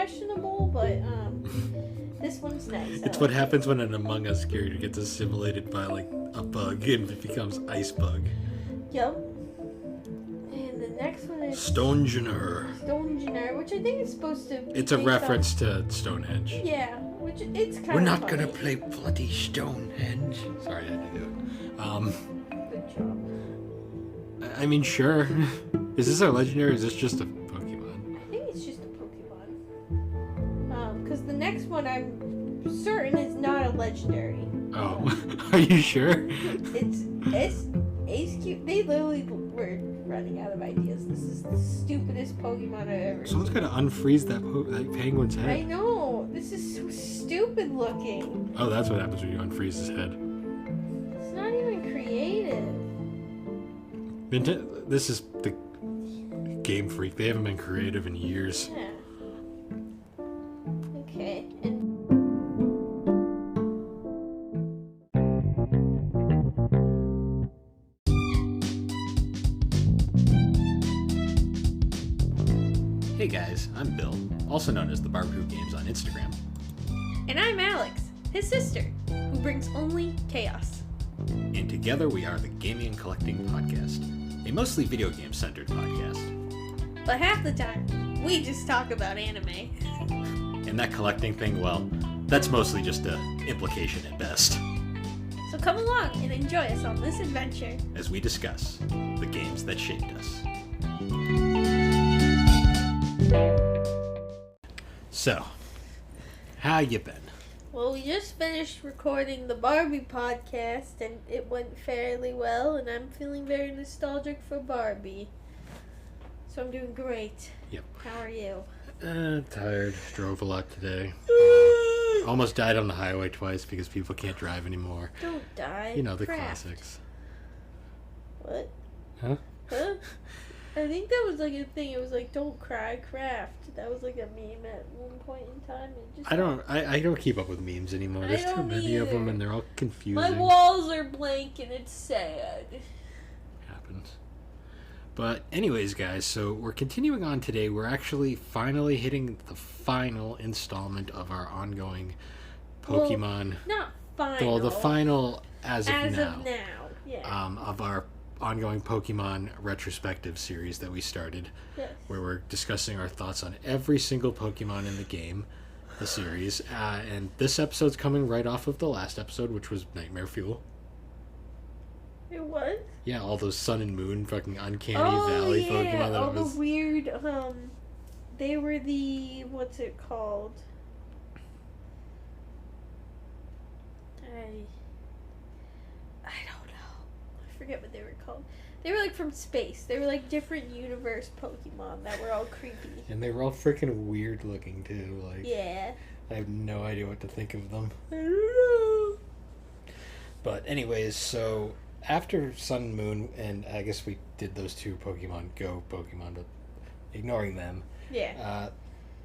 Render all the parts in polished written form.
questionable, but this one's nice. It's what happens when an Among Us character gets assimilated by like a bug and it becomes Ice Bug. Yup. And the next one is Stonegener. Stonegener, which I think is supposed to. It's a reference to Stonehenge. Yeah, which it's kind of. We're not funny. gonna play bloody Stonehenge. Sorry, I had to do it. Good job. I mean, sure. Is this our legendary or is this just a Pokemon? I think it's just a Pokemon. Because the next one I'm certain is not a legendary. Oh, are you sure? It's Ace Cube. They literally were running out of ideas. This is the stupidest Pokemon I've ever seen. Someone's gotta unfreeze that penguin's head. I know. This is so stupid looking. Oh, that's what happens when you unfreeze his head. It's not even creative. This is the Game Freak. They haven't been creative in years. Yeah. Okay. And Hey guys, I'm Bill, also known as the Barbecue Games on Instagram. And I'm Alex, his sister, who brings only chaos. And together we are the Gaming and Collecting Podcast, a mostly video game centered podcast. But half the time, we just talk about anime. And that collecting thing, well, that's mostly just an implication at best, So come along and enjoy us on this adventure. as we discuss the games that shaped us. So, how you been? Well, we just finished recording the Barbie podcast, and it went fairly well, and I'm feeling very nostalgic for Barbie. So I'm doing great. Yep. How are you? Tired. Drove a lot today. Almost died on the highway twice because people can't drive anymore. Don't die. You know, the Craft. classics. What? Huh? Huh? I think that was like a thing. It was like, don't cry, craft. That was like a meme at one point in time. It just I don't keep up with memes anymore. I There's too don't many of them either. and they're all confusing. My walls are blank and it's sad. Happens. But anyways, guys, so we're continuing on today. We're actually finally hitting the final installment of our ongoing Pokemon. Not final. Well, the final as of As now. of now, yeah. Of our ongoing Pokemon retrospective series that we started, Yes. where we're discussing our thoughts on every single Pokemon in the game, the series. And this episode's coming right off of the last episode, which was Nightmare Fuel. It was? Yeah, all those Sun and Moon fucking Uncanny Valley Pokemon that all was... the weird, they were the, what's it called? I don't know. I forget what they were called. They were like from space. They were like different universe Pokemon that were all creepy. And they were all freaking weird looking too. Like, Yeah. I have no idea what to think of them. I don't know. But anyways, so after Sun and Moon, and I guess we did those two Pokemon Go Pokemon, but ignoring them, Yeah.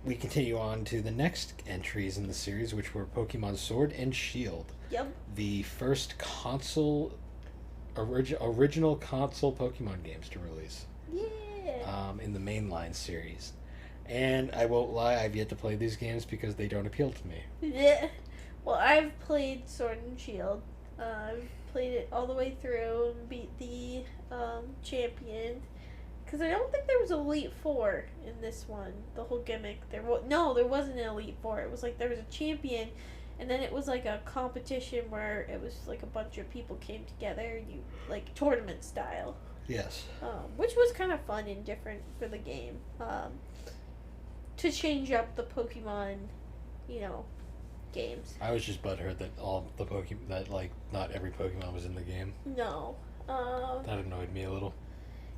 we continue on to the next entries in the series, which were Pokemon Sword and Shield, Yep. the first original console Pokemon games to release Yeah. in the mainline series. And I won't lie, I've yet to play these games because they don't appeal to me. Yeah. Well, I've played Sword and Shield. I've played it all the way through and beat the champion. Because I don't think there was Elite Four in this one. The whole gimmick. There wasn't an Elite Four. It was like there was a champion, and then it was like a competition where it was like a bunch of people came together, and you like tournament style. Yes. Which was kind of fun and different for the game. To change up the Pokemon, games. I was just butthurt that all the Pokemon, that like not every Pokemon was in the game. No. That annoyed me a little.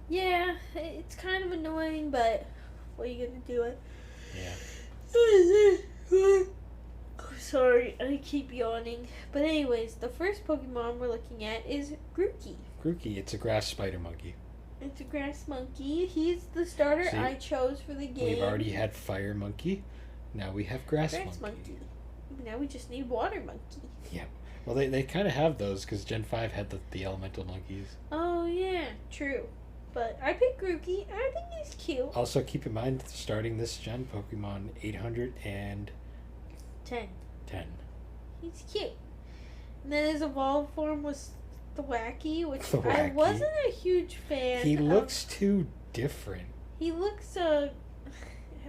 Yeah, it's kind of annoying, but what are you gonna do it? Yeah. Oh, sorry, I keep yawning. But anyways, the first Pokemon we're looking at is Grookey. Grookey, it's a grass spider monkey. It's a grass monkey. He's the starter See? I chose for the game. We've already had fire monkey. Now we have grass monkey. Now we just need water monkey. Yeah. Well, they kind of have those because Gen 5 had the elemental monkeys. Oh, yeah, true. But I picked Grookey. I think he's cute. Also, keep in mind, starting this gen, Pokemon 810. 10. He's cute. And then his evolved form was Thwacky, which I wasn't a huge fan He looks too different. He looks, I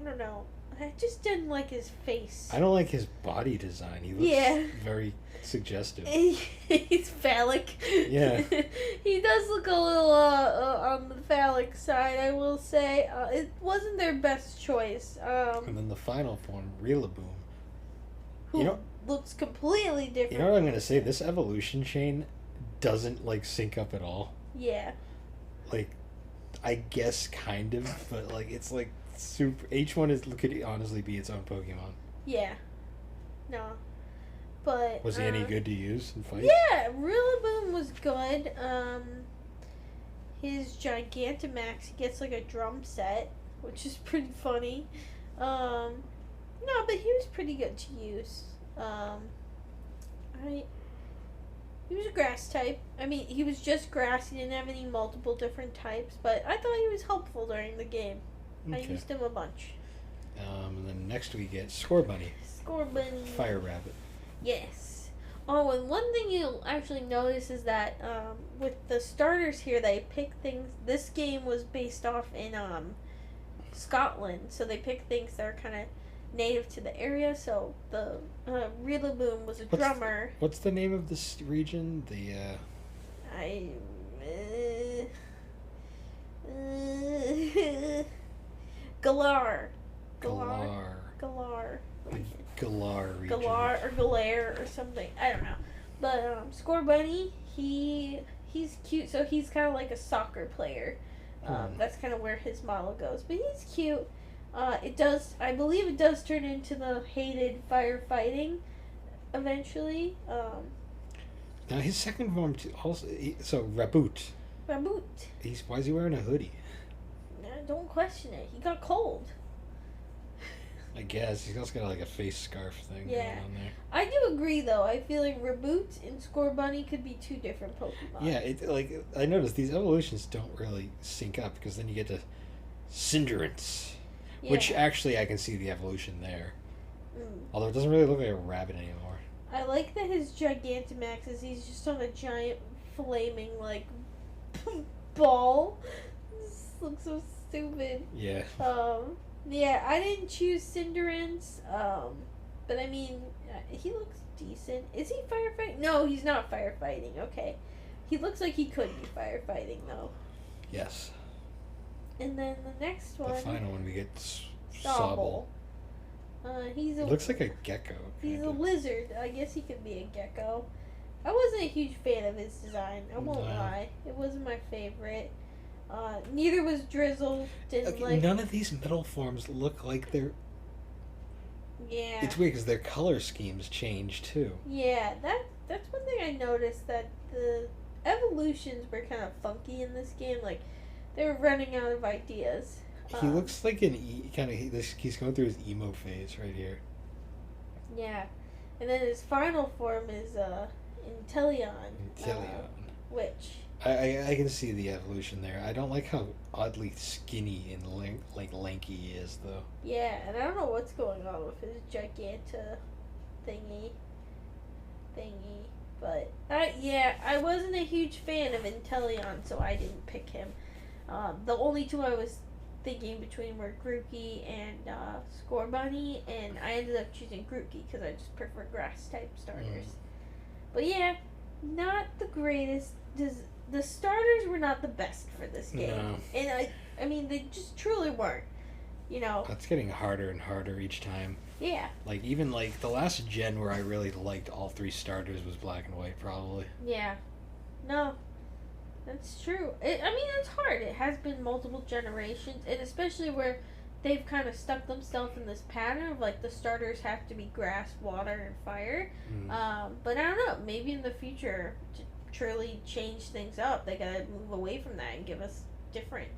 don't know. I just didn't like his face. I don't like his body design. He looks very suggestive. He's phallic. Yeah. He does look a little on the phallic side, I will say. It wasn't their best choice. And then the final form, Rillaboom. Who looks completely different. You know what I'm going to say? This evolution chain doesn't, like, sync up at all. Yeah. Like, I guess kind of, but, like, it's, like, super... Each one could honestly be its own Pokemon. Yeah. No. But... Was he any good to use in fights? Yeah, Rillaboom was good. His Gigantamax, he gets, like, a drum set, which is pretty funny. No, but he was pretty good to use. He was a grass type. I mean, he was just grass. He didn't have any multiple different types, but I thought he was helpful during the game. Okay. I used him a bunch. And then next we get Scorbunny. Scorbunny. Fire Rabbit. Yes. Oh, and one thing you'll actually notice is that with the starters here, they pick things. This game was based off in Scotland, so they pick things that are kind of native to the area. So the Rillaboom was a drummer. What's the name of this region? Galar. Galar. Galar. Galar region. Galar or Galar or something. I don't know. But Scorbunny, he's cute. So he's kind of like a soccer player. That's kind of where his model goes. But he's cute. I believe it does turn into the hated firefighting eventually. Now his second form also, so Raboot. Raboot. Why is he wearing a hoodie? Don't question it. He got cold. I guess he's also got like a face scarf thing going on there. I do agree though. I feel like Raboot and Scorbunny could be two different Pokemon. Yeah, I noticed these evolutions don't really sync up because then you get to Cinderace. Yeah. Which actually I can see the evolution there. Although it doesn't really look like a rabbit anymore. I like that his Gigantamax he's just on a giant flaming like ball. This looks so stupid. Yeah. Yeah, I didn't choose Cinderace. But I mean, he looks decent. Is he firefighting? No, he's not firefighting. Okay. He looks like he could be firefighting though. Yes. And then the next one. The final one we get Sobble. He looks like a gecko. He's a lizard. I guess he could be a gecko. I wasn't a huge fan of his design. I won't lie. It wasn't my favorite. Neither was Drizzle. None of these middle forms look like they're... Yeah. It's weird because their color schemes change too. Yeah, that's one thing I noticed, that the evolutions were kind of funky in this game. Like, they were running out of ideas. He looks like he's going through his emo phase right here. Yeah. And then his final form is Inteleon. Which... I can see the evolution there. I don't like how oddly skinny and lanky he is, though. Yeah, and I don't know what's going on with his Giganta thingy. But, I wasn't a huge fan of Inteleon, so I didn't pick him. The only two I was thinking between were Grookey and Scorbunny, and I ended up choosing Grookey because I just prefer grass-type starters. But yeah, not the greatest. The starters were not the best for this game. No. And I mean, they just truly weren't. You know. That's getting harder and harder each time. Yeah. Like, even, like, the last gen where I really liked all three starters was Black and White, probably. Yeah. No. That's true. I mean, it's hard. It has been multiple generations, and especially where they've kind of stuck themselves in this pattern of, like, the starters have to be grass, water, and fire. But I don't know. Maybe in the future, to truly change things up, they gotta move away from that and give us different,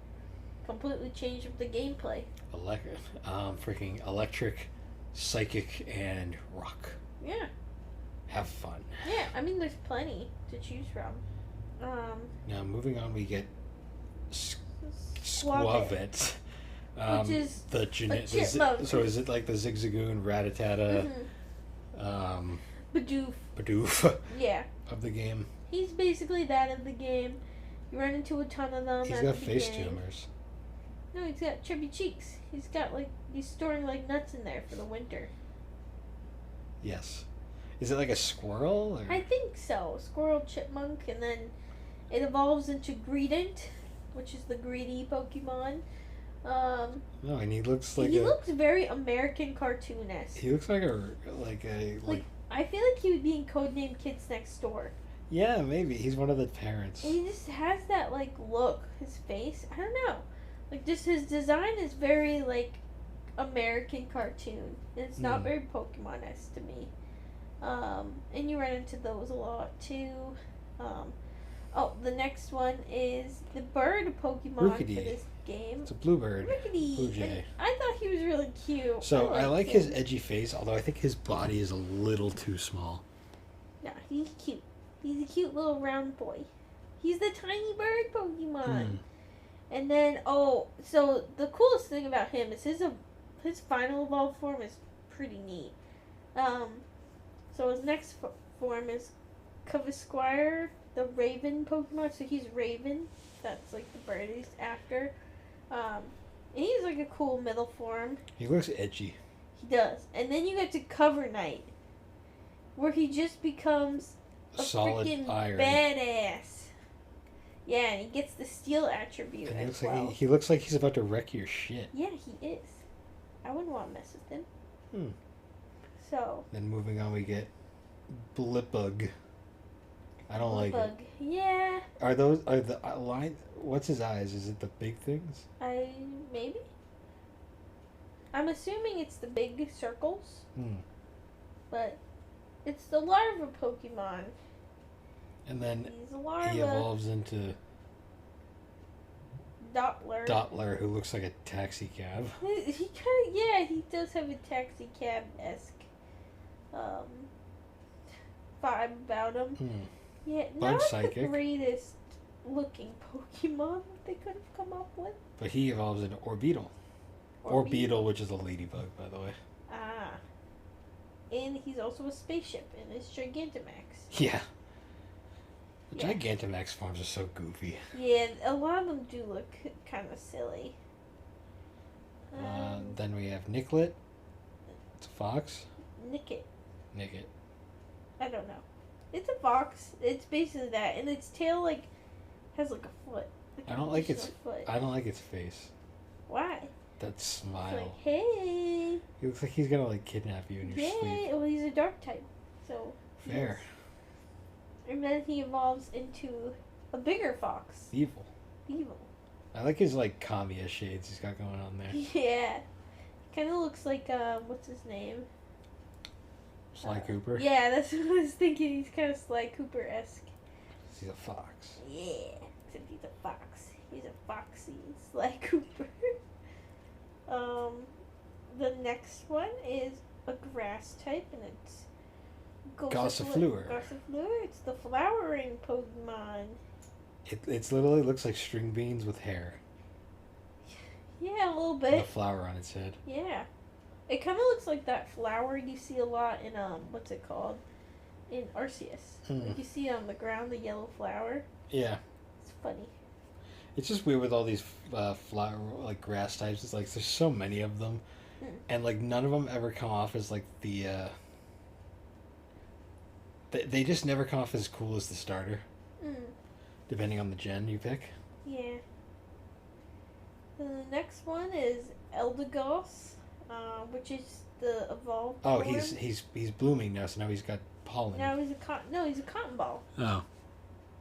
completely change up the gameplay. Freaking electric, psychic, and rock. Yeah. Have fun. Yeah, I mean, there's plenty to choose from. Now, moving on, we get Squavette. Which is the chipmunk. so is it like the Zigzagoon, Rattata, Bidoof. Bidoof Yeah. of the game? He's basically that of the game. You run into a ton of them. He's got face tumors. No, he's got chubby cheeks. He's storing like nuts in there for the winter. Yes. Is it like a squirrel? Or? I think so. Squirrel, chipmunk, and then it evolves into Greedent, which is the greedy Pokemon. No, and he looks like he looks very American cartoon-esque. He looks like I feel like he would be in Codename Kids Next Door. Yeah, maybe he's one of the parents. And he just has that like look, his face. I don't know, like just his design is very like American cartoon. And it's not very Pokemon-esque to me. And you run into those a lot too. The next one is the bird Pokemon Rookity. for this game. It's a bluebird. Rookity. Blue jay. I thought he was really cute. So I like his edgy face, although I think his body is a little too small. No, he's cute. He's a cute little round boy. He's the tiny bird Pokemon. And then, so the coolest thing about him is his final evolved form is pretty neat. So his next form is Covisquire, the Raven Pokemon. So he's Raven. That's like the bird he's after. And he's like a cool middle form. He looks edgy. He does. And then you get to Cover Knight, where he just becomes a solid freaking iron. Badass. Yeah, and he gets the steel attribute And as well. he looks like he's about to wreck your shit. Yeah, he is. I wouldn't want to mess with him. So. Then moving on, we get Blipbug. I don't like it. Yeah. Are the line? What's his eyes? Is it the big things? Maybe. I'm assuming it's the big circles. But it's the larva Pokemon. And then he's a larva. He evolves into Doppler, who looks like a taxi cab. He does have a taxi cab-esque vibe about him. Yeah, not the greatest looking Pokemon that they could have come up with. But he evolves into Orbeetle. Orbeetle, which is a ladybug, by the way. Ah. And he's also a spaceship in his Gigantamax. Yeah. The Gigantamax forms are so goofy. Yeah, a lot of them do look kind of silly. Then we have Nicklet. It's a fox. Nickit. I don't know. It's a fox. It's basically that, and its tail has a foot. I don't like its face. Why? That smile. It's hey. He looks like he's gonna kidnap you in your sleep. Yeah, well he's a dark type, so. Fair. And then he evolves into a bigger fox. Evil. I like his Kamiya shades he's got going on there. Yeah. Kind of looks like what's his name? Sly Cooper? Yeah, that's what I was thinking. He's kind of Sly Cooper-esque. He's a fox. Yeah, except he's a fox. He's a foxy Sly Cooper. The next one is a grass type, and it's Gossifleur. It's the flowering Pokemon. It's literally looks like string beans with hair. Yeah, a little bit. And a flower on its head. Yeah. It kind of looks like that flower you see a lot in, what's it called? In Arceus. Like you see on the ground, the yellow flower. Yeah. It's funny. It's just weird with all these flower, grass types. It's there's so many of them. And, none of them ever come off as, the, They just never come off as cool as the starter. Depending on the gen you pick. Yeah. The next one is Eldegoss, which is the evolved form. He's blooming now, so now he's got pollen. Now he's a cotton ball. Oh.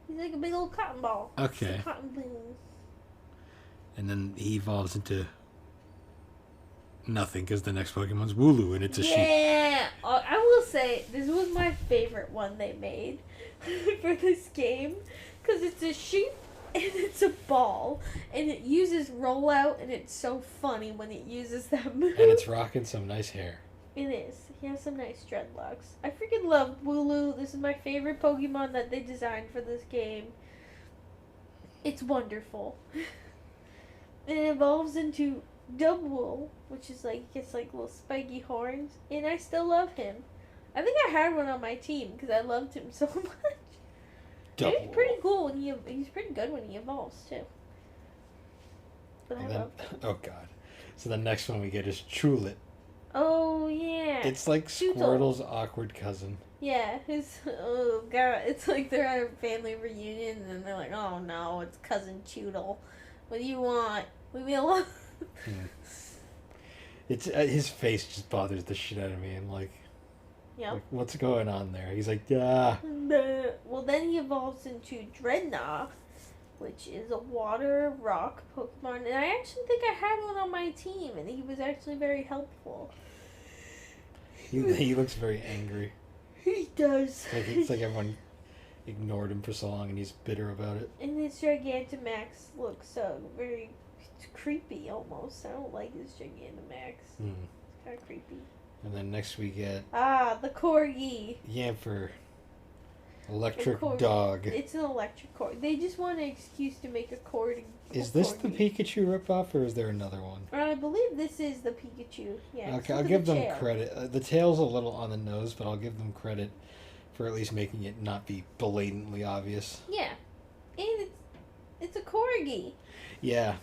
He's like a big old cotton ball. Okay. It's a cotton bloom. And then he evolves into nothing because the next Pokemon's Wooloo and it's a sheep. Yeah, I will say this was my favorite one they made for this game because it's a sheep and it's a ball and it uses rollout and it's so funny when it uses that move. And it's rocking some nice hair. It is. He has some nice dreadlocks. I freaking love Wooloo. This is my favorite Pokemon that they designed for this game. It's wonderful. and it evolves into Double, which is like gets like little spiky horns, and I still love him. I think I had one on my team because I loved him so much. Double. He's pretty cool when he's pretty good when he evolves too. But I love him. Oh god. So the next one we get is Chulit. Oh yeah. It's like Squirtle's awkward cousin. Yeah, oh god, it's like they're at a family reunion and they're like, oh no, it's cousin Choodle. What do you want? Leave me alone. It's his face just bothers the shit out of me. I'm like, yep. Like, what's going on there? He's like, ah. Well, then he evolves into Dreadnought, which is a water rock Pokemon, and I actually think I had one on my team, and he was actually very helpful. He looks very angry. He does. It's like everyone ignored him for so long, and he's bitter about it. And his Gigantamax looks very creepy almost. I don't like his Gigantamax. It's kind of creepy. And then next we get the Corgi. Yamper. Electric dog. It's an electric Corgi. They just want an excuse to make a Corgi. Is this the Pikachu ripoff, or is there another one? I believe this is the Pikachu. Yeah. Okay, I'll give them credit. The tail's a little on the nose, but I'll give them credit for at least making it not be blatantly obvious. Yeah. And it's a Corgi. Yeah,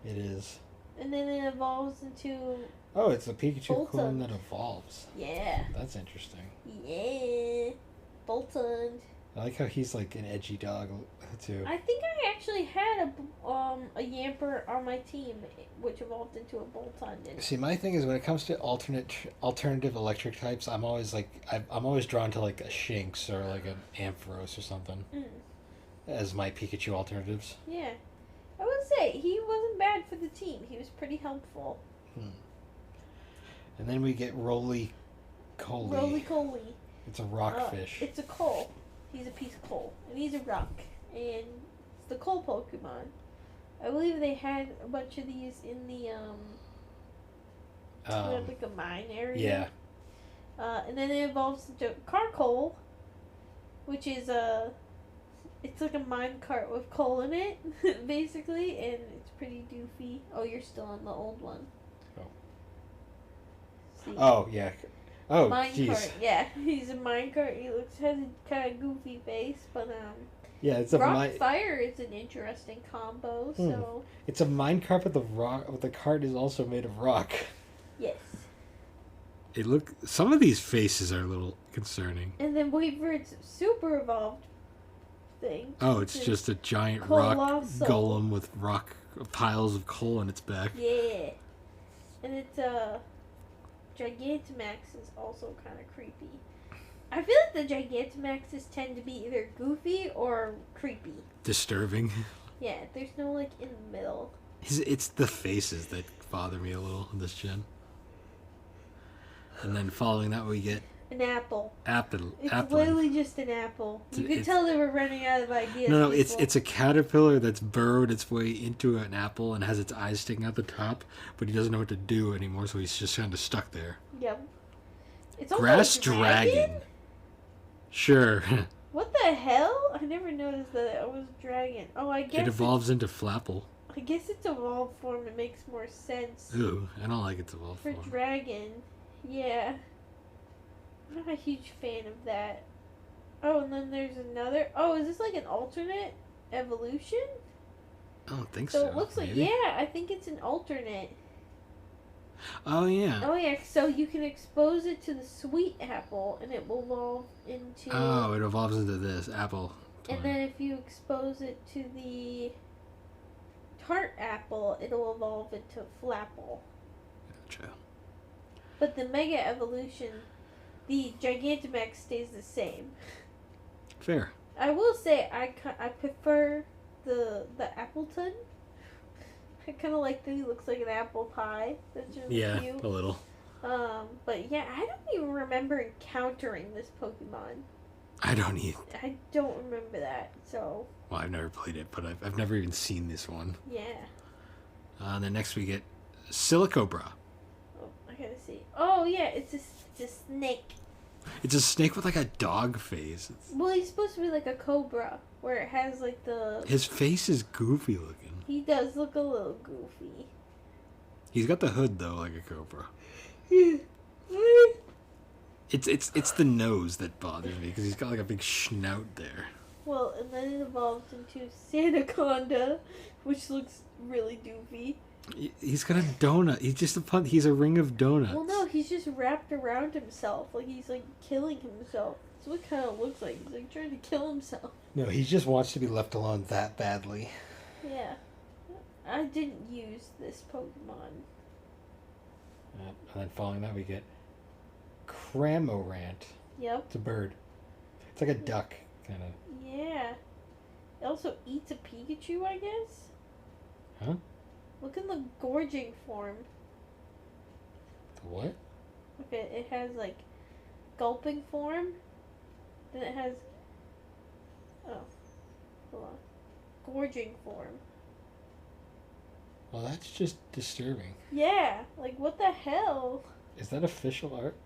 it is. And then it evolves into... Oh, it's a Pikachu Bolton. clone that evolves. Yeah. That's interesting. Yeah. Bolton. I like how he's like an edgy dog, too. I think I actually had a Yamper on my team, which evolved into a Bolton. See, my thing is when it comes to alternative electric types, I'm always like I'm always drawn to like a Shinx or like an Ampharos or something as my Pikachu alternatives. Yeah, I would say he wasn't bad for the team. He was pretty helpful. And then we get Roly-Poly. Roly-Poly. It's a rockfish. It's a coal. He's a piece of coal, and he's a rock, and it's the coal Pokemon. I believe they had a bunch of these in the like a mine area. Yeah. And then it evolves into Carcoal, which is it's like a mine cart with coal in it, basically, and it's pretty doofy. Oh, you're still on the old one. Oh. See? Oh yeah. Oh, minecart, yeah. He's a minecart. He has a kind of goofy face, but yeah, it's a rock fire is an interesting combo. So it's a minecart, but the cart is also made of rock. Yes. Some of these faces are a little concerning. And then wait for its super evolved thing. Oh, it's just a giant rock golem with rock piles of coal on its back. Yeah, and it's Gigantamax is also kind of creepy. I feel like the Gigantamaxes tend to be either goofy or creepy. Disturbing. Yeah, there's no like in the middle. It's the faces that bother me a little in this gen. And then following that we get an apple. It's literally just an apple. You can tell they were running out of ideas. No, it's a caterpillar that's burrowed its way into an apple and has its eyes sticking out the top, but he doesn't know what to do anymore, so he's just kind of stuck there. Yep. It's Grass dragon. Sure. What the hell? I never noticed that it was dragon. Oh, I guess it evolves into Flapple. I guess its evolved form. It makes more sense. Ooh, I don't like its evolved form. For dragon, yeah. I'm not a huge fan of that. Oh, and then there's another. Oh, is this like an alternate evolution? I don't think so. So it looks like, yeah, I think it's an alternate. Oh, yeah. Oh, yeah, so you can expose it to the sweet apple, and it will evolve into... Oh, it evolves into this apple. And then if you expose it to the tart apple, it'll evolve into Flapple. Gotcha. But the Mega Evolution, the Gigantamax stays the same. Fair. I will say I prefer the Appleton. I kind of like that he looks like an apple pie. That's really cute. A little. But yeah, I don't even remember encountering this Pokemon. I don't either. I don't remember that, so... Well, I've never played it, but I've never even seen this one. Yeah. And then next we get Silicobra. Oh, I gotta see. Oh, yeah, it's a snake. It's a snake with like a dog face. Well, he's supposed to be like a cobra, where it has like the... His face is goofy looking. He does look a little goofy. He's got the hood though, like a cobra. It's the nose that bothers me because he's got like a big snout there. Well, and then it evolves into Sanaconda, which looks really doofy. He's got a donut. He's a ring of donuts. Well, no, he's just wrapped around himself. Like, he's, like, killing himself. That's what it kind of looks like. He's, like, trying to kill himself. No, he just wants to be left alone that badly. Yeah. I didn't use this Pokemon. And then following that, we get Cramorant. Yep. It's a bird. It's like a duck, kind of. Yeah. It also eats a Pikachu, I guess? Huh? Look at the gorging form. What? Okay, it has, like, gulping form. Then it has... Oh. Hold on. Gorging form. Well, that's just disturbing. Yeah. Like, what the hell? Is that official art?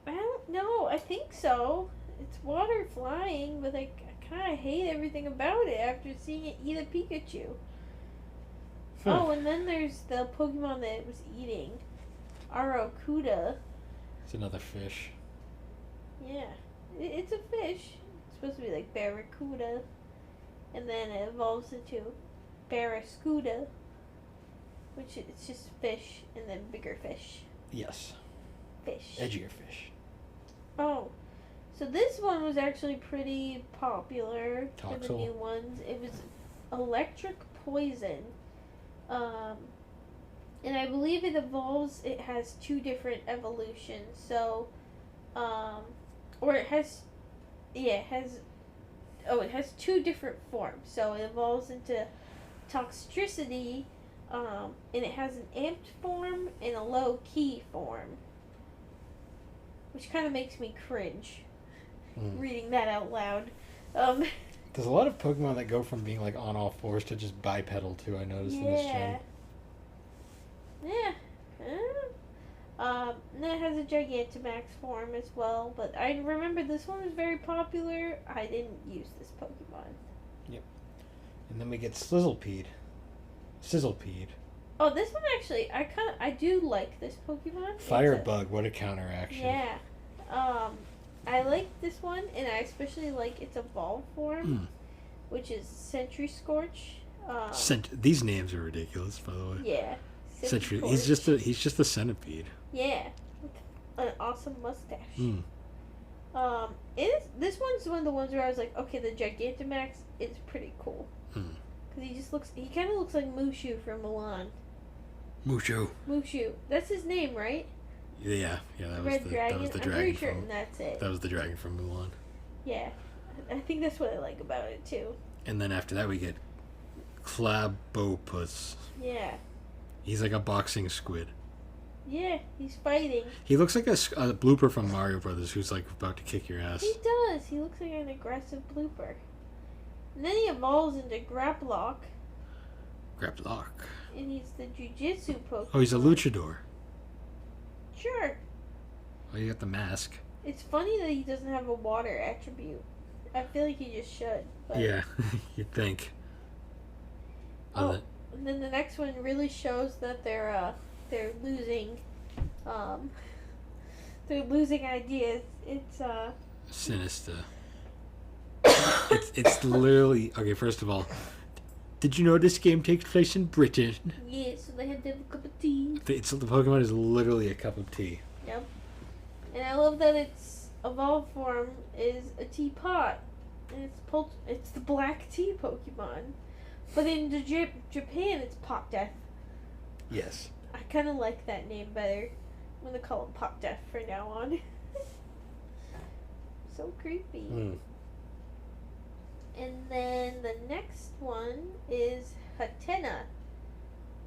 I don't know. I think so. It's water flying, but I kind of hate everything about it after seeing it eat a Pikachu. Oh, and then there's the Pokemon that it was eating. Aracuda. It's another fish. Yeah. It's a fish. It's supposed to be like Barracuda. And then it evolves into Barrascuda. Which it's just fish and then bigger fish. Yes. Fish. Edgier fish. Oh. So this one was actually pretty popular for the new ones. It was Electric Poison. And I believe it evolves, it has 2 different evolutions. So, or it has 2 different forms. So it evolves into Toxtricity, and it has an amped form and a low key form. Which kind of makes me cringe, reading that out loud. There's a lot of Pokemon that go from being like on all fours to just bipedal too, I noticed in this gen. Yeah. And it has a Gigantamax form as well, but I remember this one was very popular. I didn't use this Pokemon. Yep. And then we get Sizzlepede. Oh, this one actually, I do like this Pokemon. Firebug, what a counteraction. Yeah. I like this one, and I especially like its evolved form, which is Sentry Scorch. These names are ridiculous, by the way. Yeah. Sentry. He's just a centipede. Yeah, with an awesome mustache. This one's one of the ones where I was like, okay, the Gigantamax is pretty cool. Because he kind of looks like Mushu from Mulan. Mushu. That's his name, right? Yeah, that was the dragon. I'm pretty sure that's it. That was the dragon from Mulan. Yeah, I think that's what I like about it too. And then after that we get Clabopus. Yeah. He's like a boxing squid. Yeah, he's fighting. He looks like a blooper from Mario Brothers who's like about to kick your ass. He does. He looks like an aggressive blooper. And then he evolves into Graplock. And he's the Jiu-Jitsu Pokemon. Oh, he's a luchador. Sure. Oh, you got the mask. It's funny that he doesn't have a water attribute. I feel like he just should. But... Yeah, you'd think. And then the next one really shows that they're losing, they're losing ideas. It's Sinister. it's literally okay. First of all, did you know this game takes place in Britain? Yeah, so they had to have a cup of tea. The Pokemon is literally a cup of tea. Yep. And I love that its evolved form is a teapot, and it's the black tea Pokemon. But in Japan, it's Pot Death. Yes. I kind of like that name better. I'm gonna call him Pot Death from now on. So creepy. And then the next one is Hatena,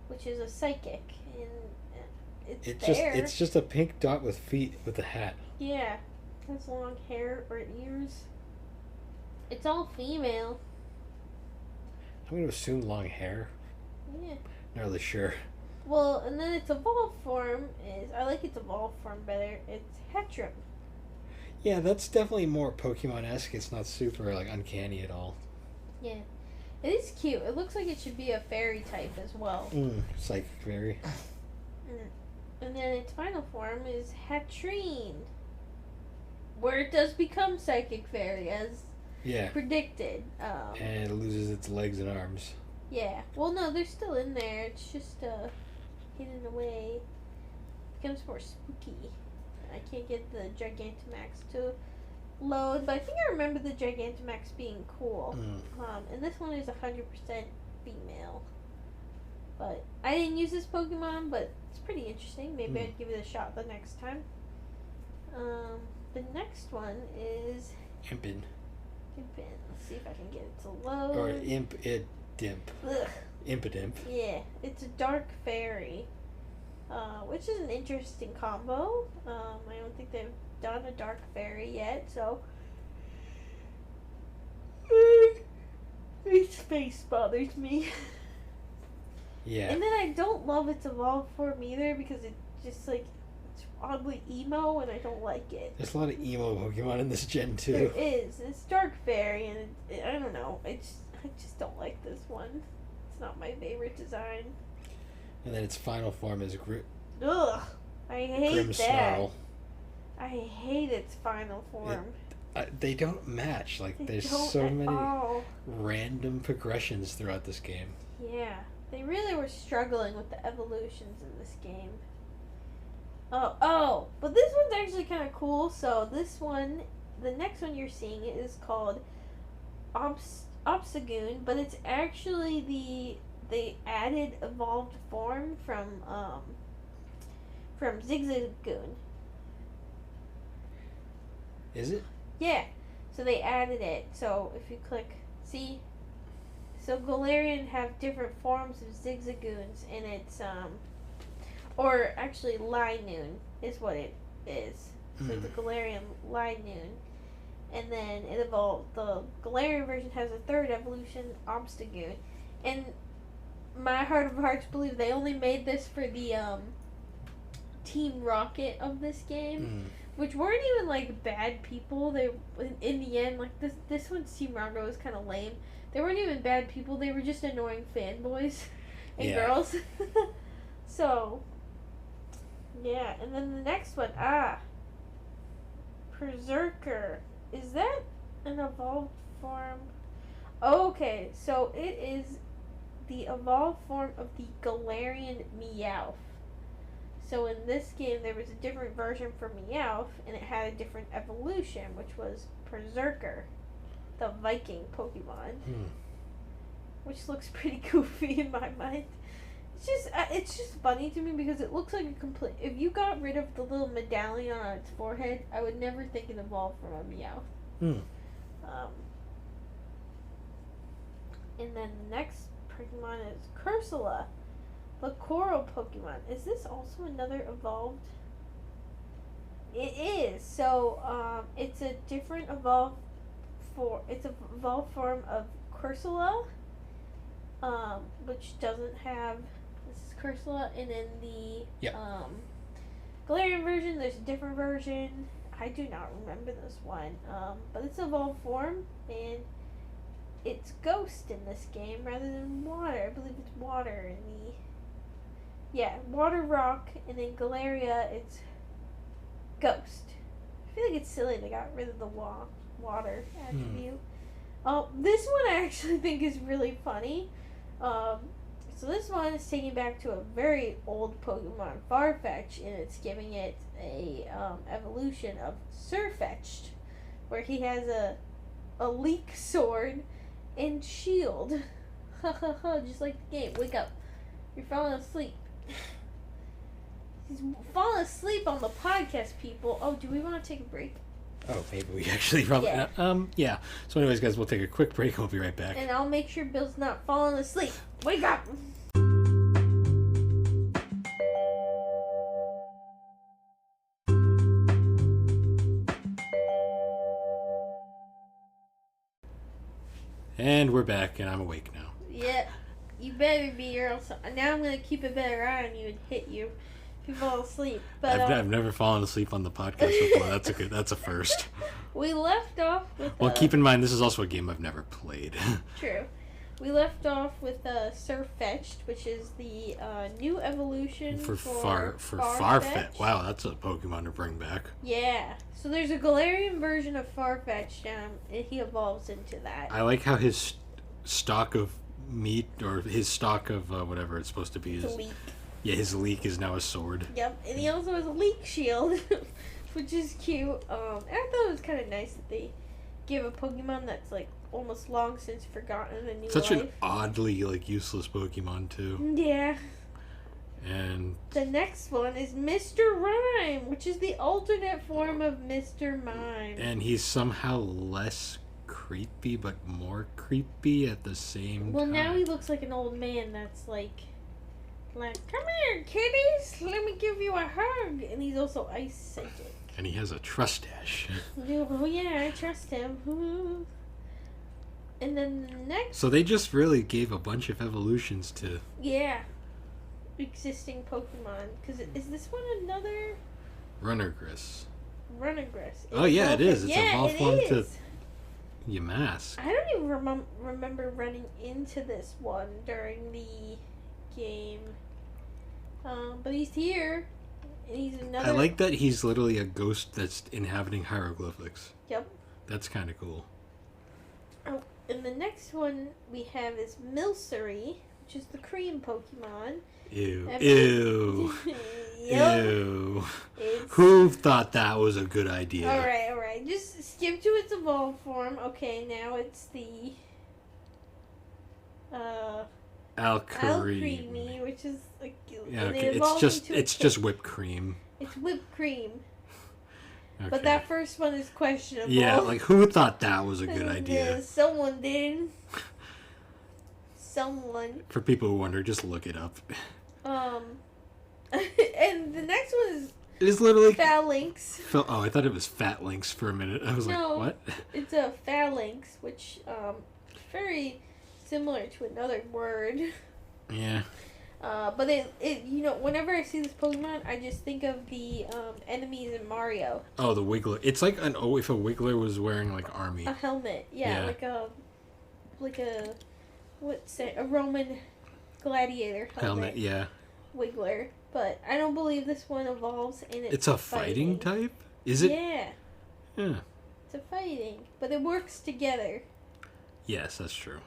which is a psychic, and it's just a pink dot with feet with a hat. Yeah, it has long hair or ears. It's all female. I'm going to assume long hair. Yeah. Not really sure. Well, and then its evolved form is... I like its evolved form better. It's Hetrim. Yeah, that's definitely more Pokemon-esque. It's not super, like, uncanny at all. Yeah. It is cute. It looks like it should be a fairy type as well. Psychic fairy. And then its final form is Hatrine, where it does become Psychic Fairy, as predicted. And it loses its legs and arms. Yeah. Well, no, they're still in there. It's just hidden away. It becomes more spooky. I can't get the Gigantamax to load, but I think I remember the Gigantamax being cool. And this one is 100% female. But I didn't use this Pokemon, but it's pretty interesting. Maybe I'd give it a shot the next time. The next one is Impin. Let's see if I can get it to load. Or Imp-Dimp. Impidimp. Yeah, it's a dark fairy, which is an interesting combo. I don't think they've done a dark fairy yet, so its face bothers me. Yeah. And then I don't love its evolved form either because it just like it's oddly emo and I don't like it. There's a lot of emo Pokemon in this gen too. There is. It's dark fairy and I don't know. I just don't like this one. It's not my favorite design. And then its final form is Ugh. I hate that. Grimmsnarl. I hate its final form. They don't match. Like They there's don't so at many all. random progressions throughout this game. Yeah. They really were struggling with the evolutions in this game. Oh, but this one's actually kind of cool. So this one, the next one you're seeing is called Obstagoon, but it's actually the added evolved form from Zigzagoon. Is it? Yeah. So they added it. So if you click, see. So Galarian have different forms of Zigzagoons, and it's or actually Linoon is what it is. So the Galarian Linoon, and then it evolved. The Galarian version has a third evolution, Obstagoon, and my heart of hearts believe they only made this for the Team Rocket of this game, which weren't even like bad people. They in the end like this one's Team Rocket was kind of lame. They weren't even bad people. They were just annoying fanboys and girls. So, yeah. And then the next one, Berserker. Is that an evolved form? Okay, so it is the evolved form of the Galarian Meowth. So in this game, there was a different version for Meowth, and it had a different evolution, which was Berserker, the Viking Pokemon, which looks pretty goofy in my mind. It's just funny to me because it looks like a complete. If you got rid of the little medallion on its forehead, I would never think it evolved from a Meowth. And then the next Pokemon is Cursula, the coral Pokemon. Is this also another evolved? It is. So it's a different evolved form of Cursula, which doesn't have. This is Cursula, and in the Galarian version, there's a different version. I do not remember this one, but it's evolved form, and it's Ghost in this game rather than Water. I believe it's Water in the Water Rock, and in Galaria, it's Ghost. I feel like it's silly they got rid of the water attribute. This one I actually think is really funny. So this one is taking back to a very old Pokemon, Farfetch, and it's giving it a evolution of Surfetched, where he has a leek sword and shield. Just like the game. Wake up. You're falling asleep. He's falling asleep on the podcast, people. Oh, do we want to take a break? Oh, maybe we actually probably... Yeah. So anyways, guys, we'll take a quick break and we'll be right back. And I'll make sure Bill's not falling asleep. Wake up! And we're back, and I'm awake now. Yeah, you better be, or else now I'm going to keep a better eye on you and hit you you fall asleep. But I've never fallen asleep on the podcast before. That's a first. We left off with. Well, keep in mind this is also a game I've never played. True. We left off with Surfetched, which is the new evolution for Farfetch'd. Wow, that's a Pokemon to bring back. Yeah. So there's a Galarian version of Farfetch'd, and he evolves into that. I like how his stock of meat, or his stock of whatever it's supposed to be, is... Leek. Yeah, his leek is now a sword. Yep, and he also has a leek shield, which is cute. And I thought it was kind of nice that they give a Pokemon that's like almost long since forgotten a new Such life. An oddly like useless Pokemon too. Yeah. And the next one is Mr. Rhyme, which is the alternate form of Mr. Mime. And he's somehow less creepy, but more creepy at the same time. Well, now he looks like an old man that's like, come here, kitties, let me give you a hug. And he's also ice psychic. And he has a Trustache. Oh yeah, I trust him. And then the next... So they just really gave a bunch of evolutions to... Yeah. Existing Pokemon. Because is this one another... Runnergris. Oh yeah, it is. It's yeah, evolved one to Yamask. I don't even remember running into this one during the game. But he's here. And he's another... I like that he's literally a ghost that's inhabiting hieroglyphics. Yep. That's kind of cool. Oh, and the next one we have is Milcery, which is the cream Pokemon. Ew. Yep. Ew. Who thought that was a good idea? Alright. Just skip to its evolved form. Okay, now it's the... Alcremie, which is like... Yeah, okay. It's just whipped cream. It's whipped cream. Okay. But that first one is questionable. Yeah, like who thought that was a good idea? Someone did. Someone. For people who wonder, just look it up. And the next one is... It is literally... Phalanx. Oh, I thought it was Fat Lynx for a minute. I was like, what? It's a Phalanx, which very similar to another word. Yeah. But it whenever I see this Pokemon, I just think of the enemies in Mario. Oh, the Wiggler. It's like if a Wiggler was wearing like army. A helmet, yeah. like a Roman gladiator helmet. Yeah. Wiggler, but I don't believe this one evolves and it's a fighting type? Is it? Yeah. Yeah. It's a fighting, but it works together. Yes, that's true.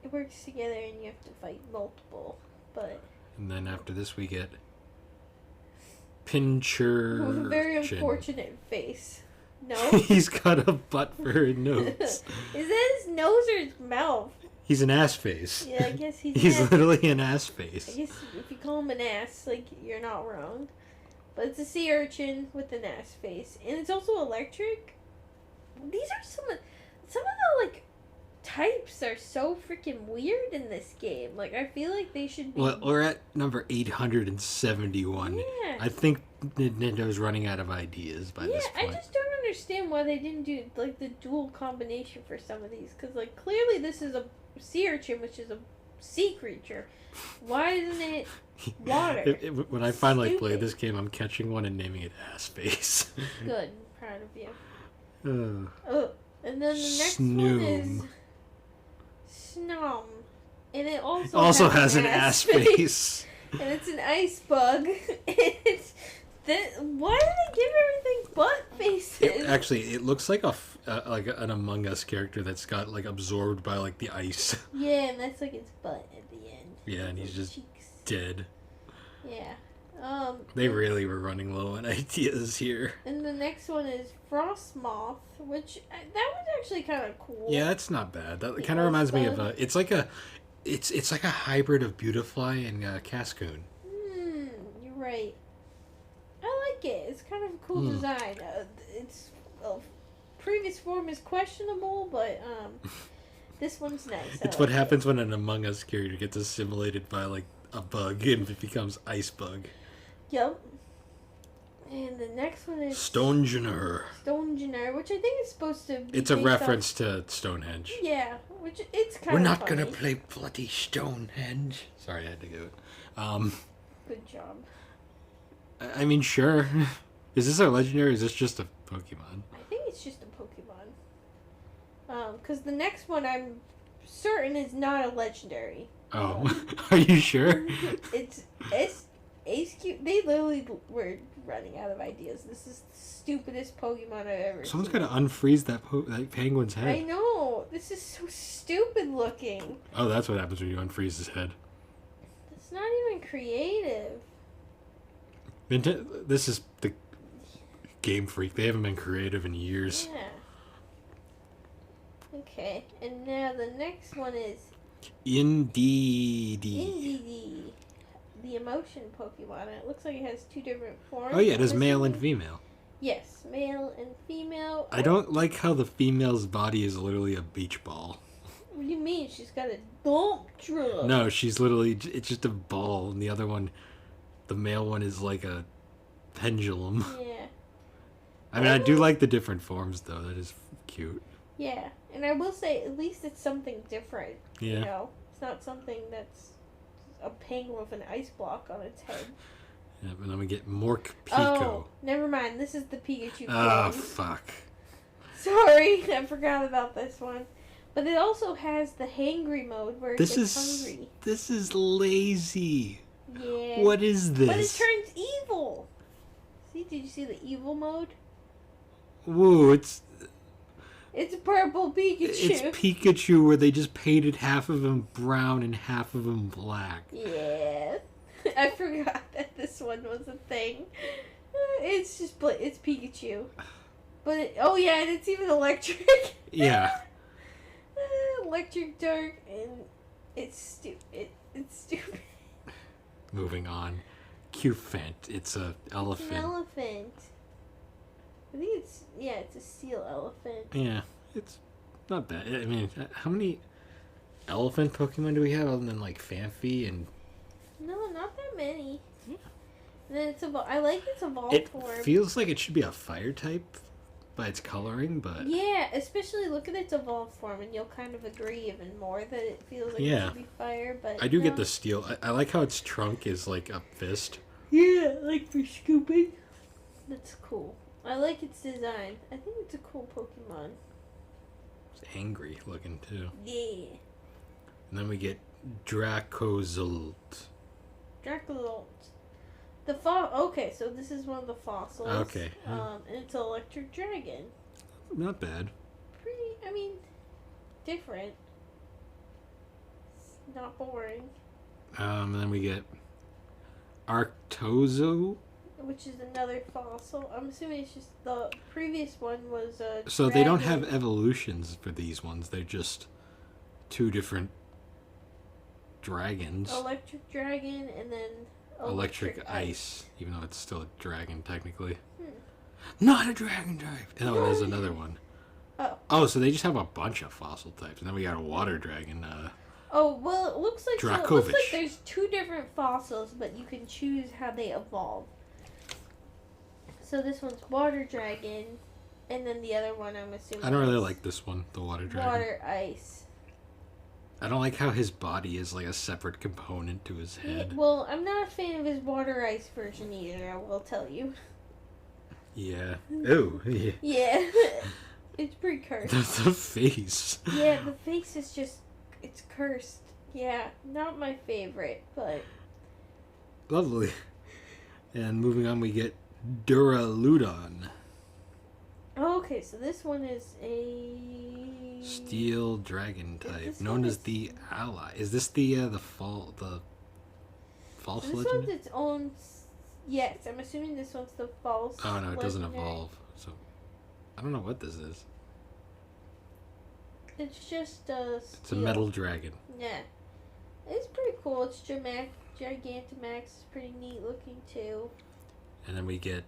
It works together and you have to fight multiple, but... And then after this we get... Pincher... With a very unfortunate face. No? He's got a butt for a nose. Is that his nose or his mouth? He's an ass face. Yeah, I guess he's literally an ass face. I guess if you call him an ass, like, you're not wrong. But it's a sea urchin with an ass face. And it's also electric. These are some of the, like, types are so freaking weird in this game. Like, I feel like they should be... Well, we're at number 871. Yeah. I think Nintendo's running out of ideas by this point. I just don't understand why they didn't do, like, the dual combination for some of these. Because, like, clearly this is a sea urchin, which is a sea creature. Why isn't it water? When I finally play this game, I'm catching one and naming it Ass Face. Good. I'm proud of you. Oh. And then the next one is... Snom. And it also has an ass face. And it's an ice bug. Why do they give everything butt faces? Actually, it looks like like an Among Us character that's got like absorbed by like the ice. Yeah, and that's like its butt at the end. Yeah, and he's just cheeks. Dead. Yeah. They really were running low on ideas here. And the next one is Frostmoth, which that was actually kind of cool. Yeah, that's not bad. That kind of reminds me of it's like a hybrid of Beautifly and Cascoon. You're right. I like it. It's kind of a cool design. Its previous form is questionable, but this one's nice. It's what happens when an Among Us character gets assimilated by like a bug and it becomes Ice Bug. Yep. And the next one is Stonjourner, which I think is supposed to be It's a reference to Stonehenge. Yeah, which it's kind of We're not funny. gonna play bloody Stonehenge. Sorry, I had to do it. Good job. I mean, sure. Is this a legendary or is this just a Pokemon? I think it's just a Pokemon. Because the next one I'm certain is not a legendary. Oh, are you sure? It's Ace Q. They literally were running out of ideas. This is the stupidest Pokemon I've ever Someone's seen. got to unfreeze that penguin's head. I know. This is so stupid looking. Oh, that's what happens when you unfreeze his head. It's not even creative. This is the Game Freak. They haven't been creative in years. Yeah. Okay, and now the next one is Indeed. Indeedee, the emotion Pokemon. It looks like it has two different forms. Oh yeah, it has I'm male and assuming. female. Yes, male and female. I don't like how the female's body is literally a beach ball. What do you mean? She's got a dump truck. No, she's literally, it's just a ball, and the other one, the male one, is like a pendulum. Yeah. I mean, I do like the different forms, though. That is cute. Yeah, and I will say, at least it's something different. Yeah. You know, it's not something that's a penguin with an ice block on its head. Yeah, and then we get Mork Pico. Oh, never mind. This is the Pikachu Oh, clone. fuck. Sorry, I forgot about this one. But it also has the hangry mode where it This gets is hungry. this is lazy. Yeah. What is this? But it turns evil. See, did you see the evil mode? Woo, it's Purple Pikachu. it's Pikachu where they just painted half of him brown and half of him black. Yeah. I forgot that this one was a thing. It's just it's Pikachu. But oh yeah, and it's even electric. Yeah. Electric dark, and it's stupid. It's stupid. Moving on. Cufant. It's a elephant. An elephant. I think it's a seal elephant. Yeah, it's not bad. I mean, how many elephant Pokemon do we have other than like Phanpy and... No, not that many. Yeah. And then I like its evolved It form. feels like it should be a fire type by its coloring, but... Yeah, especially look at its evolved form, and you'll kind of agree even more that it feels like it should be fire. But I do no. get the steel. I like how its trunk is like a fist. Yeah, like for scooping. That's cool. I like its design. I think it's a cool Pokemon. It's angry looking too. Yeah. And then we get Dracozolt. Dracololt. Okay, so this is one of the fossils. Okay. And it's an electric dragon. Not bad. Different. It's not boring. And then we get Arctozo. Which is another fossil. I'm assuming it's just the previous one was a So they don't dragon. have evolutions for these ones. They're just two different dragons. Electric dragon and then Electric ice, even though it's still a dragon technically. Hmm. Not a dragon type. No, there's another one. Oh, So they just have a bunch of fossil types, and then we got a water dragon. well, it looks like Dracovic. there's two different fossils, but you can choose how they evolve. So this one's water dragon, and then the other one I'm assuming. I don't really is like this one, the water dragon. water ice. I don't like how his body is like a separate component to his head. Well, I'm not a fan of his water ice version either. I will tell you. Yeah. Ooh. Yeah. Yeah, it's pretty cursed. The face. Yeah, the face is it's cursed. Yeah, not my favorite, but Lovely. And moving on, we get Duraludon. oh, okay. So this one is a Steel dragon type, this known one as is- the ally. Is this the false So this legend? one's its own. Yes, I'm assuming this one's the false. Oh no, it doesn't legendary. evolve. So I don't know what this is. It's just a. It's a metal dragon. Yeah, it's pretty cool. It's Gigantamax. It's pretty neat looking too. And then we get,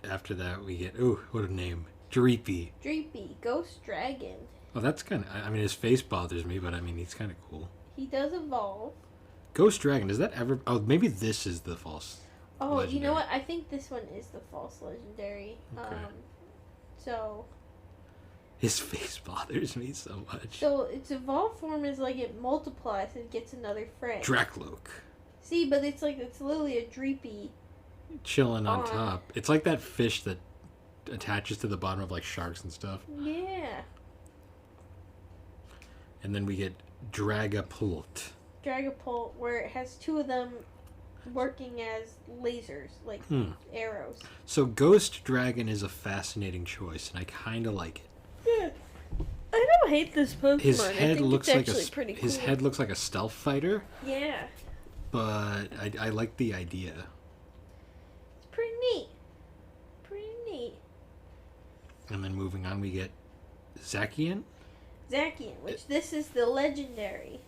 after that, we get, ooh, what a name. Dreepy. Dreepy, Ghost Dragon. Oh, that's kind of, I mean, his face bothers me, but I mean, he's kind of cool. He does evolve. Ghost Dragon, does that ever, oh, maybe this is the false. Oh, legendary. you know what? I think this one is the false legendary. Okay. So His face bothers me so much. its evolved form is like it multiplies and gets another friend. Dracloak. See, but it's literally a Dreepy chilling on top. It's like that fish that attaches to the bottom of like sharks and stuff. Yeah. And then we get Dragapult. Dragapult, where it has two of them working as lasers, like arrows. So Ghost Dragon is a fascinating choice, and I kind of like it. Yeah. I don't hate this Pokemon. His head looks like pretty his cool. head looks like a stealth fighter. Yeah. But I like the idea. It's pretty neat. Pretty neat. And then moving on, we get Zacian. Zacian, which this is the legendary.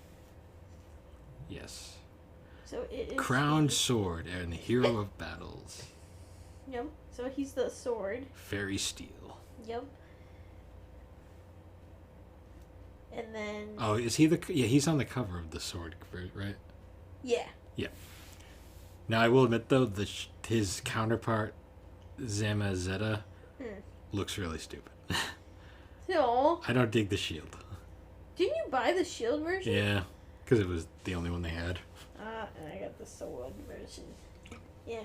Yes. So it is Crowned Sword and the hero of battles. Yep. So he's the sword. Fairy Steel. Yep. And then. Oh, is he the? Yeah, he's on the cover of the sword, right? Yeah. Yeah. Now I will admit though, his counterpart, Zamazenta, looks really stupid. No. I don't dig the shield. Didn't you buy the shield version? Yeah, because it was the only one they had. And I got the sword version. Yeah.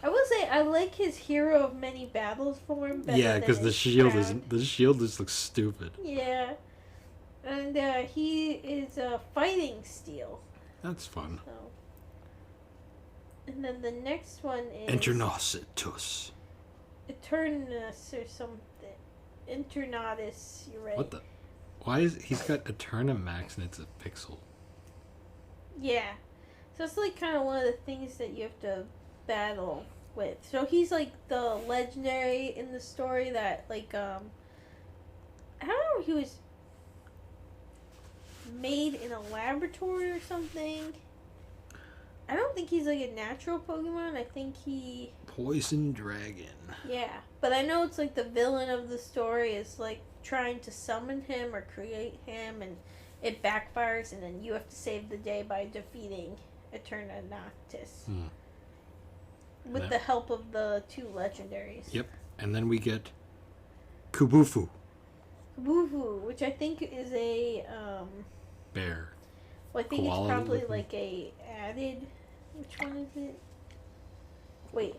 I will say I like his hero of many battles form better. Yeah, because the shield just looks stupid. Yeah. And he is a fighting steel. That's fun. So. And then the next one is Eternatus. Eternus or something. Eternatus, you're right. What the? Why is he's got Eternamax and it's a pixel? Yeah. So it's like kind of one of the things that you have to battle with. So he's like the legendary in the story that like I don't know, he was made in a laboratory or something. I don't think he's like a natural Pokemon. I think he... Poison Dragon. Yeah. But I know it's like the villain of the story is like trying to summon him or create him, and it backfires, and then you have to save the day by defeating Eternatus. With the help of the two legendaries. Yep. And then we get Kubufu. Kubufu, which I think is a... Bear. Well, I think Koala it's probably looking. like a added... Which one is it? Wait.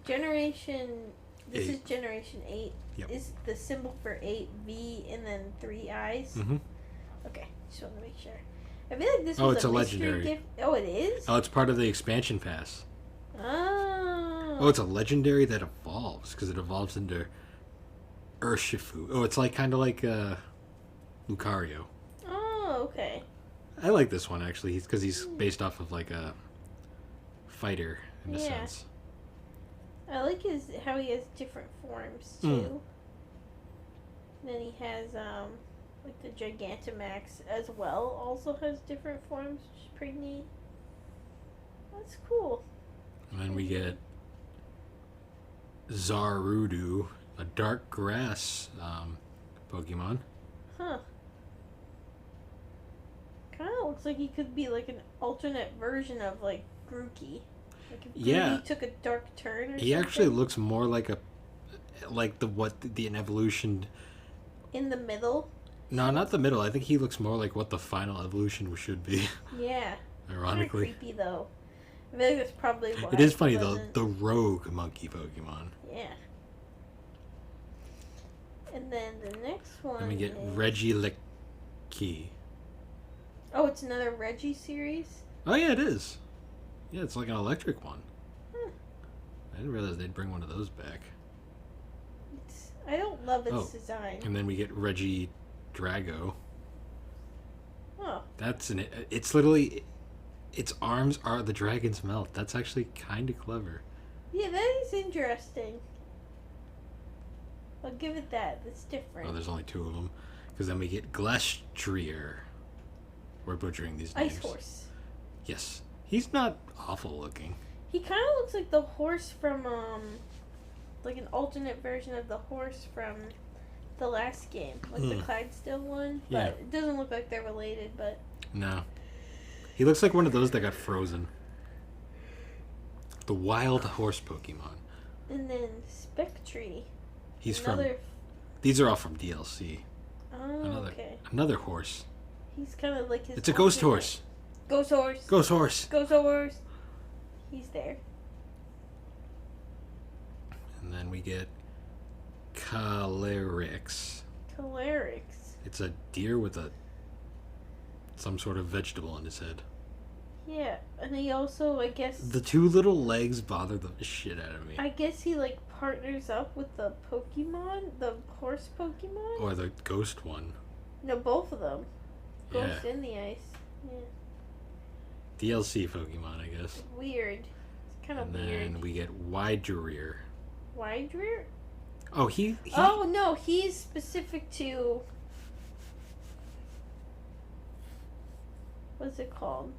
Generation... This 8. is Generation 8. Yep. Is the symbol for 8 V and then 3 eyes? Mm-hmm. Okay. Just want to make sure. I feel like this Oh, was it's a a mystery legendary. gift. Oh, it is? Oh, it's part of the expansion pass. Oh. Oh, it's a legendary that evolves because it evolves into Urshifu. Oh, it's like kind of like Lucario. Oh, okay. I like this one actually, because he's based off of like a fighter in a sense. I like how he has different forms too. And then he has like the Gigantamax as well. Also has different forms, which is pretty neat. That's cool. And then we get Zarudu, a dark grass Pokemon. Huh. Kind of looks like he could be like an alternate version of like Grookey. Like if Grookey took a dark turn or something. He actually looks more like an evolution. In the middle? No, not the middle. I think he looks more like what the final evolution should be. Yeah. Ironically. Kind of creepy though. I feel like that's probably why. It is funny though, the rogue monkey Pokemon. Yeah. And then the next one Then we get is... Regieleki. Oh, it's another Reggie series? Oh yeah, it is. Yeah, it's like an electric one. Huh. I didn't realize they'd bring one of those back. I don't love its design. And then we get Regidrago. Oh. It's literally, its arms are the dragon's mouth. That's actually kind of clever. Yeah, that is interesting. I'll give it that. That's different. Oh, there's only 2 of them. Because then we get Glastrier. We're butchering these names. Ice Horse. Yes. He's not awful looking. He kind of looks like the horse from, like an alternate version of the horse from the last game. Like the Clydesdale one. But Yeah. it doesn't look like they're related, but... No. He looks like one of those that got frozen. The wild horse Pokemon. And then Spectre. He's Another... from... These are all from DLC. Oh, okay. Another horse. He's kind of like his... It's a ghost horse. Ghost horse. Ghost horse. Ghost horse. He's there. then we get Calyrex. Calyrex. It's a deer with some sort of vegetable on his head. Yeah, and he also, I guess... The two little legs bother the shit out of me. I guess he, like, partners up with the Pokemon, the horse Pokemon? Or the ghost one. No, both of them. Ghost Yeah. in the ice. Yeah. DLC Pokemon, I guess. Weird. It's kind of weird. And then we get Widrear. Widrear? Oh, he... Oh, no, he's specific to... What's it called?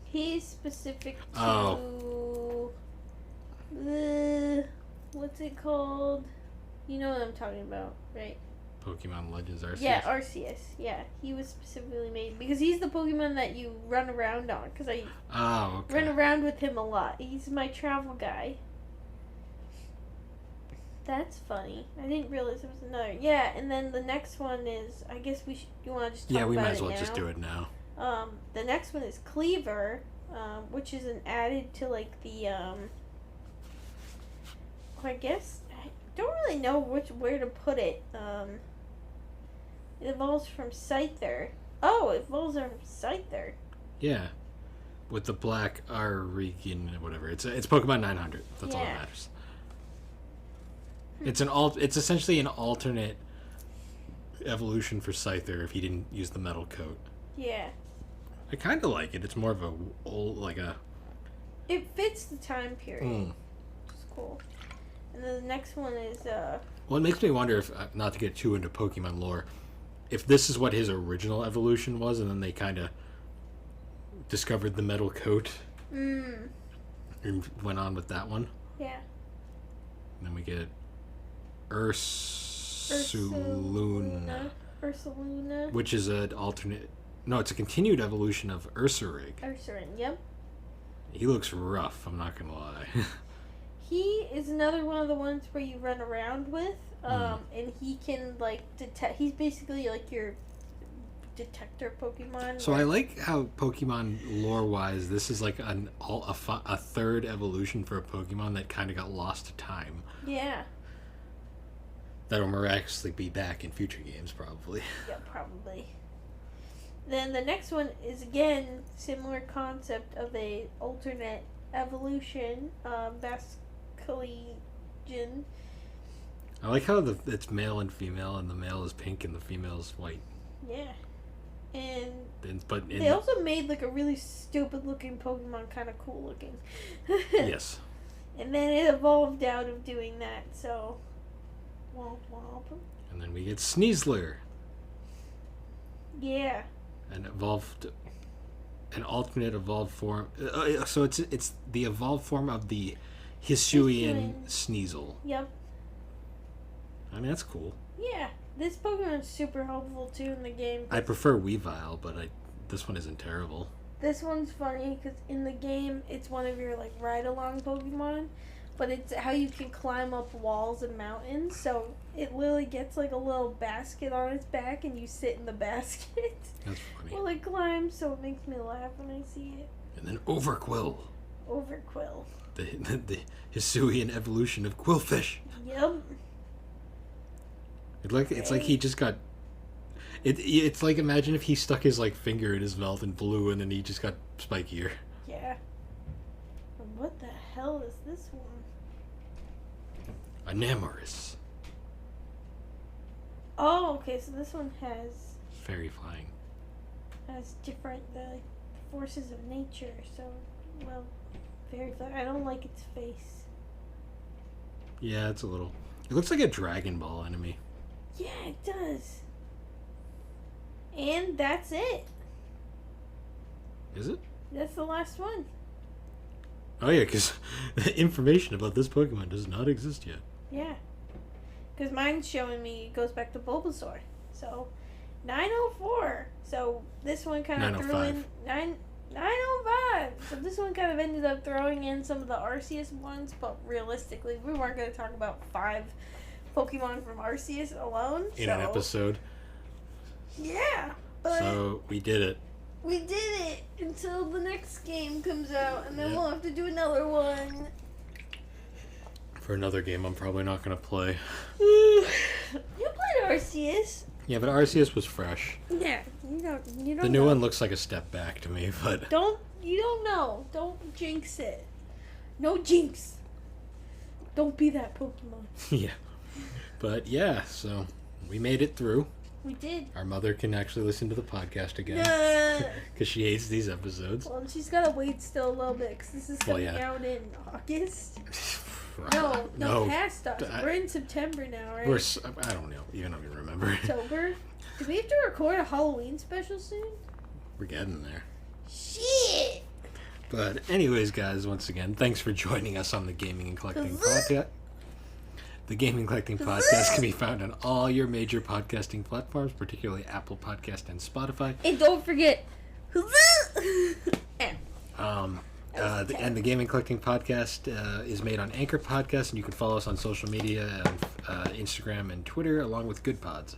He's specific to... what's it called? You know what I'm talking about, right? Pokemon Legends Arceus. Yeah, Arceus. Yeah, he was specifically made because he's the Pokemon that you run around on. Because I run around with him a lot. He's my travel guy. That's funny. I didn't realize there was another. Yeah, and then the next one is. I guess we should. You want to just talk about it now? Yeah, we might as well just do it now. The next one is Cleaver, which is an added to like the. I guess I don't really know where to put it. It evolves from Scyther. Oh, it evolves from Scyther. Yeah, with the black Arigan whatever. It's Pokemon 900. That's all that matters. It's essentially an alternate evolution for Scyther if he didn't use the metal coat. Yeah. I kind of like it. It's more of It fits the time period. It's cool. And then the next one is Well, it makes me wonder if not to get too into Pokemon lore, if this is what his original evolution was, and then they kind of discovered the metal coat and went on with that one. Yeah. And then we get Ursaluna, which is an alternate. No, it's a continued evolution of Ursaring. Yep. He looks rough. I'm not gonna lie. He is another one of the ones where you run around with, and he can like detect. He's basically like your detector Pokemon. So I like how Pokemon lore-wise, this is like a third evolution for a Pokemon that kind of got lost to time. Yeah. That'll miraculously be back in future games, probably. Yeah, probably. Then the next one is again similar concept of a alternate evolution, Basculegion. I like how it's male and female, and the male is pink and the female is white. Yeah. And but they also made like a really stupid looking Pokemon kind of cool looking. Yes. And then it evolved out of doing that, so womp womp. And then we get Sneasler. Yeah. An alternate evolved form. So it's the evolved form of the Hisuian Sneasel. Yep. I mean, that's cool. Yeah. This Pokemon is super helpful too in the game. I prefer Weavile, but this one isn't terrible. This one's funny because in the game it's one of your like ride-along Pokemon, but it's how you can climb up walls and mountains. So it literally gets like a little basket on its back, and you sit in the basket. That's funny. Well, it climbs, so it makes me laugh when I see it. And then Overquill. Overquill. The Hisuian evolution of Quillfish. Yep. It's like he just got. It's like, imagine if he stuck his like finger in his mouth and blew, and then he just got spikier. Yeah. And what the hell is this one? Enamorous. Oh, okay. So this one has Fairy flying. Has different forces of nature. So, well, very flying. I don't like its face. Yeah, it's a little. It looks like a Dragon Ball enemy. Yeah, it does. And that's it. Is it? That's the last one. Oh yeah, because the information about this Pokemon does not exist yet. Yeah. Because mine's showing me it goes back to Bulbasaur. So, 904. So, this one kind of threw in... 905. So, this one kind of ended up throwing in some of the Arceus ones, but realistically, we weren't going to talk about 5 Pokemon from Arceus alone. In an episode. Yeah. But so, we did it. We did it until the next game comes out, and then we'll have to do another one. for another game I'm probably not going to play. You played Arceus. Yeah, but Arceus was fresh. Yeah, you don't The new know. one looks like a step back to me, but... You don't know. Don't jinx it. No jinx. Don't be that Pokemon. Yeah. But yeah, so we made it through. We did. Our mother can actually listen to the podcast again. Because she hates these episodes. Well, she's got to wait still a little bit because this is coming out in August. No, past us. We're in September now, right? I don't know. You don't even remember. October? Do we have to record a Halloween special soon? We're getting there. Shit! But anyways, guys, once again, thanks for joining us on the Gaming and Collecting Podcast. The Gaming and Collecting Podcast can be found on all your major podcasting platforms, particularly Apple Podcast and Spotify. And don't forget... And the Gaming and Collecting Podcast is made on Anchor Podcast, and you can follow us on social media, Instagram and Twitter, along with Good Pods.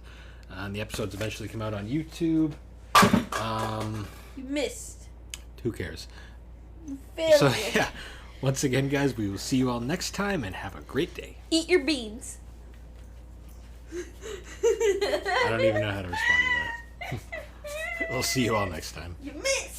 And the episodes eventually come out on YouTube. You missed. Who cares? Failure. So, yeah. Once again, guys, we will see you all next time, and have a great day. Eat your beans. I don't even know how to respond to that. We'll see you all next time. You missed.